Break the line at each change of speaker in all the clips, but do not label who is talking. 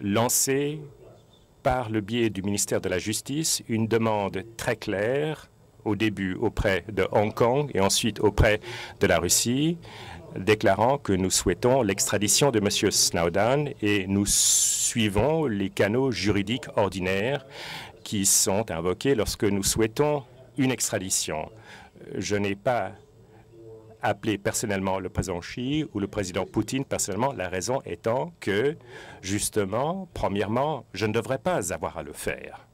lancé par le biais du ministère de la Justice une demande très claire, au début auprès de Hong Kong et ensuite auprès de la Russie, déclarant que nous souhaitons l'extradition de M. Snowden et nous suivons les canaux juridiques ordinaires qui sont invoqués lorsque nous souhaitons une extradition. Je n'ai pas appelé personnellement le président Xi ou le président Poutine personnellement, la raison étant que, justement, premièrement, je ne devrais pas avoir à le faire.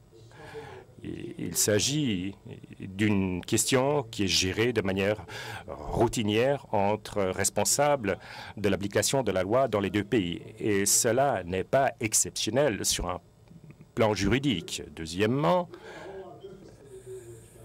Il s'agit d'une question qui est gérée de manière routinière entre responsables de l'application de la loi dans les deux pays. Et cela n'est pas exceptionnel sur un plan juridique. Deuxièmement,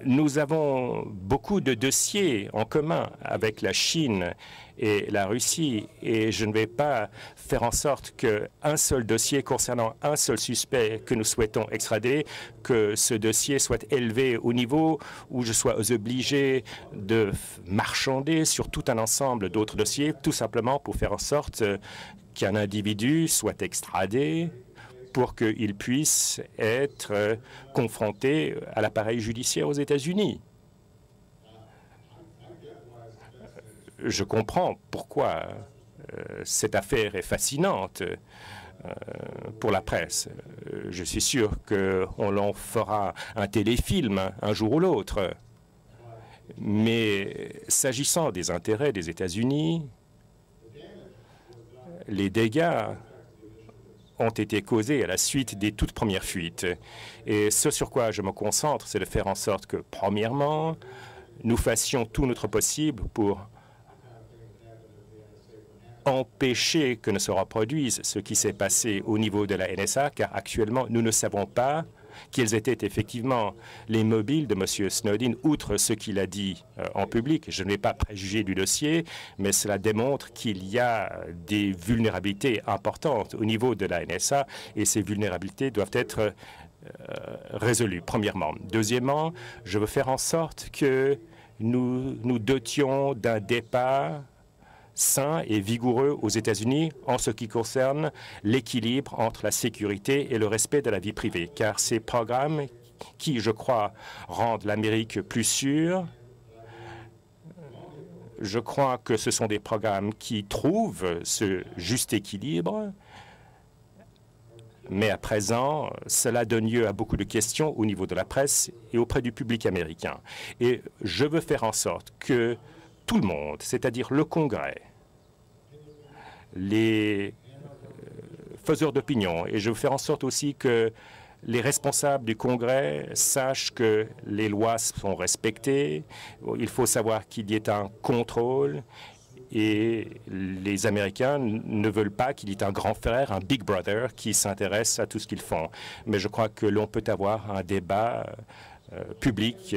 nous avons beaucoup de dossiers en commun avec la Chine et la Russie et je ne vais pas faire en sorte qu'un seul dossier concernant un seul suspect que nous souhaitons extrader, que ce dossier soit élevé au niveau où je sois obligé de marchander sur tout un ensemble d'autres dossiers, tout simplement pour faire en sorte qu'un individu soit extradé pour qu'il puisse être confronté à l'appareil judiciaire aux États-Unis. Je comprends pourquoi cette affaire est fascinante pour la presse. Je suis sûr qu'on en fera un téléfilm un jour ou l'autre. Mais s'agissant des intérêts des États-Unis, les dégâts ont été causés à la suite des toutes premières fuites. Et ce sur quoi je me concentre, c'est de faire en sorte que, premièrement, nous fassions tout notre possible pour empêcher que ne se reproduise ce qui s'est passé au niveau de la NSA, car actuellement, nous ne savons pas quels étaient effectivement les mobiles de M. Snowden, outre ce qu'il a dit en public. Je ne vais pas préjuger du dossier, mais cela démontre qu'il y a des vulnérabilités importantes au niveau de la NSA et ces vulnérabilités doivent être résolues, premièrement. Deuxièmement, je veux faire en sorte que nous nous dotions d'un débat sain et vigoureux aux États-Unis en ce qui concerne l'équilibre entre la sécurité et le respect de la vie privée, car ces programmes qui, je crois, rendent l'Amérique plus sûre, je crois que ce sont des programmes qui trouvent ce juste équilibre, mais à présent, cela donne lieu à beaucoup de questions au niveau de la presse et auprès du public américain. Et je veux faire en sorte que tout le monde, c'est-à-dire le Congrès, les faiseurs d'opinion, et je veux faire en sorte aussi que les responsables du Congrès sachent que les lois sont respectées. Il faut savoir qu'il y ait un contrôle et les Américains ne veulent pas qu'il y ait un grand frère, un Big Brother, qui s'intéresse à tout ce qu'ils font. Mais je crois que l'on peut avoir un débat public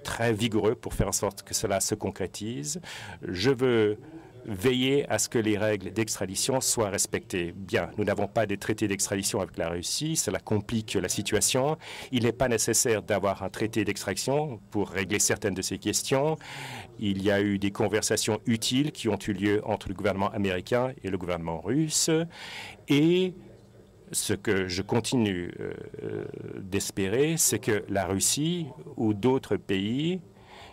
très vigoureux pour faire en sorte que cela se concrétise. Je veux veiller à ce que les règles d'extradition soient respectées. Bien, nous n'avons pas de traité d'extradition avec la Russie, cela complique la situation. Il n'est pas nécessaire d'avoir un traité d'extradition pour régler certaines de ces questions. Il y a eu des conversations utiles qui ont eu lieu entre le gouvernement américain et le gouvernement russe. Et ce que je continue d'espérer, c'est que la Russie ou d'autres pays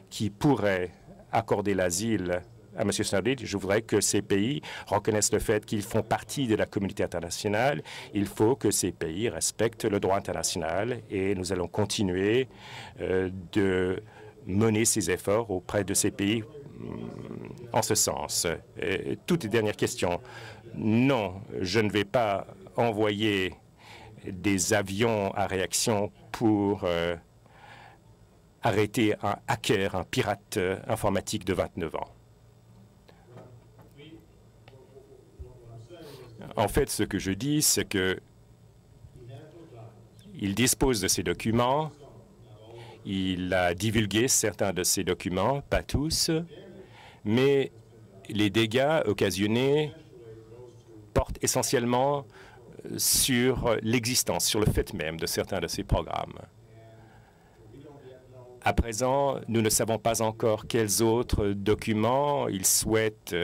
qui pourraient accorder l'asile à M. Snowden, je voudrais que ces pays reconnaissent le fait qu'ils font partie de la communauté internationale. Il faut que ces pays respectent le droit international et nous allons continuer de mener ces efforts auprès de ces pays en ce sens. Et toute dernière question. Non, je ne vais pas envoyer des avions à réaction pour arrêter un hacker, un pirate informatique de 29 ans. En fait, ce que je dis, c'est que il dispose de ces documents, il a divulgué certains de ces documents, pas tous, mais les dégâts occasionnés portent essentiellement sur l'existence, sur le fait même de certains de ces programmes. À présent, nous ne savons pas encore quels autres documents il souhaite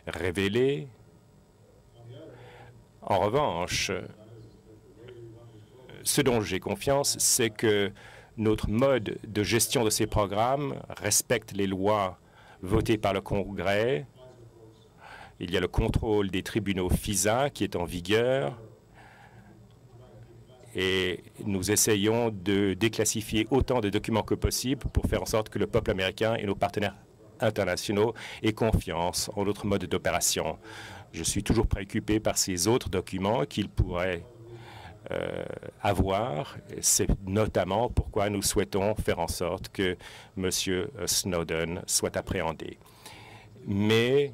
révéler. En revanche, ce dont j'ai confiance, c'est que notre mode de gestion de ces programmes respecte les lois votées par le Congrès. Il y a le contrôle des tribunaux FISA qui est en vigueur. Et nous essayons de déclassifier autant de documents que possible pour faire en sorte que le peuple américain et nos partenaires internationaux aient confiance en notre mode d'opération. Je suis toujours préoccupé par ces autres documents qu'ils pourraient avoir. C'est notamment pourquoi nous souhaitons faire en sorte que M. Snowden soit appréhendé. Mais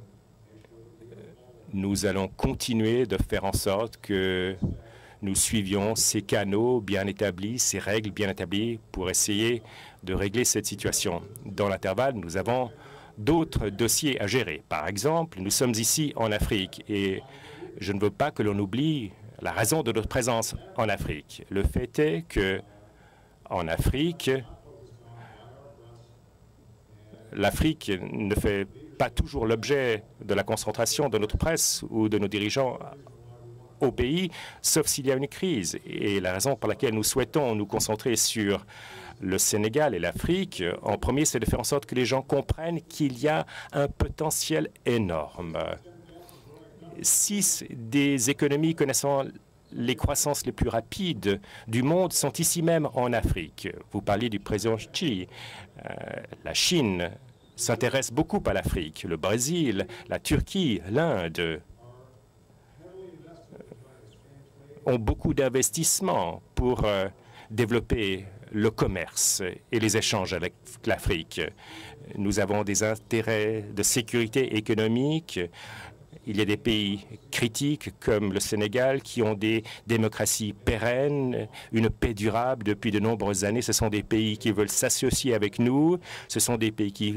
nous allons continuer de faire en sorte que nous suivions ces canaux bien établis, ces règles bien établies pour essayer de régler cette situation. Dans l'intervalle, nous avons d'autres dossiers à gérer. Par exemple, nous sommes ici en Afrique et je ne veux pas que l'on oublie la raison de notre présence en Afrique. Le fait est que en Afrique, l'Afrique ne fait pas toujours l'objet de la concentration de notre presse ou de nos dirigeants au pays, sauf s'il y a une crise. Et la raison pour laquelle nous souhaitons nous concentrer sur le Sénégal et l'Afrique, en premier, c'est de faire en sorte que les gens comprennent qu'il y a un potentiel énorme. 6 des économies connaissant les croissances les plus rapides du monde sont ici même en Afrique. Vous parliez du président Xi. La Chine s'intéresse beaucoup à l'Afrique. Le Brésil, la Turquie, l'Inde ont beaucoup d'investissements pour développer le commerce et les échanges avec l'Afrique. Nous avons des intérêts de sécurité économique. Il y a des pays critiques comme le Sénégal qui ont des démocraties pérennes, une paix durable depuis de nombreuses années. Ce sont des pays qui veulent s'associer avec nous. Ce sont des pays qui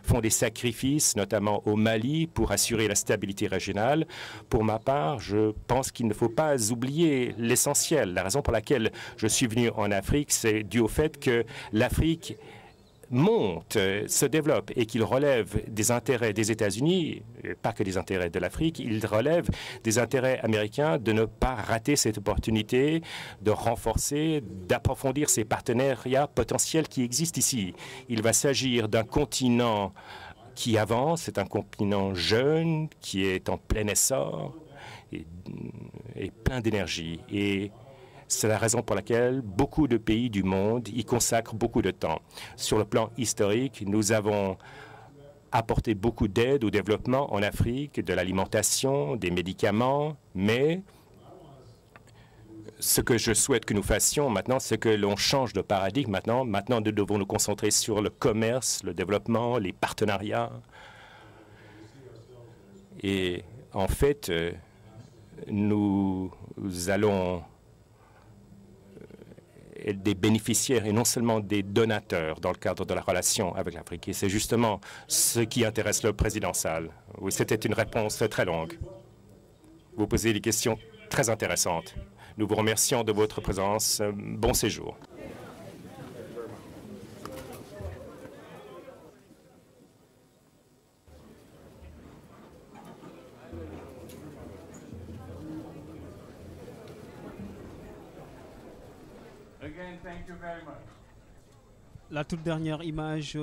font des sacrifices, notamment au Mali, pour assurer la stabilité régionale. Pour ma part, je pense qu'il ne faut pas oublier l'essentiel. La raison pour laquelle je suis venu en Afrique, c'est dû au fait que l'Afrique monte, se développe et qu'il relève des intérêts des États-Unis, pas que des intérêts de l'Afrique, il relève des intérêts américains de ne pas rater cette opportunité, de renforcer, d'approfondir ces partenariats potentiels qui existent ici. Il va s'agir d'un continent qui avance, c'est un continent jeune, qui est en plein essor et plein d'énergie. Et c'est la raison pour laquelle beaucoup de pays du monde y consacrent beaucoup de temps. Sur le plan historique, nous avons apporté beaucoup d'aide au développement en Afrique, de l'alimentation, des médicaments, mais ce que je souhaite que nous fassions maintenant, c'est que l'on change de paradigme maintenant. Maintenant, nous devons nous concentrer sur le commerce, le développement, les partenariats. Et en fait, nous allons des bénéficiaires et non seulement des donateurs dans le cadre de la relation avec l'Afrique. Et c'est justement ce qui intéresse le président Sall. Oui, c'était une réponse très longue. Vous posez des questions très intéressantes. Nous vous remercions de votre présence. Bon séjour.
La toute dernière image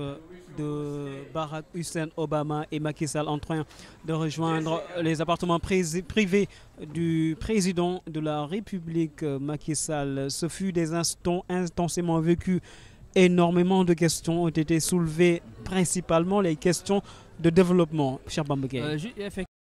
de Barack Hussein Obama et Macky Sall en train de rejoindre les appartements privés du président de la République, Macky Sall. Ce fut des instants intensément vécus. Énormément de questions ont été soulevées, principalement les questions de développement. Cher Bambake.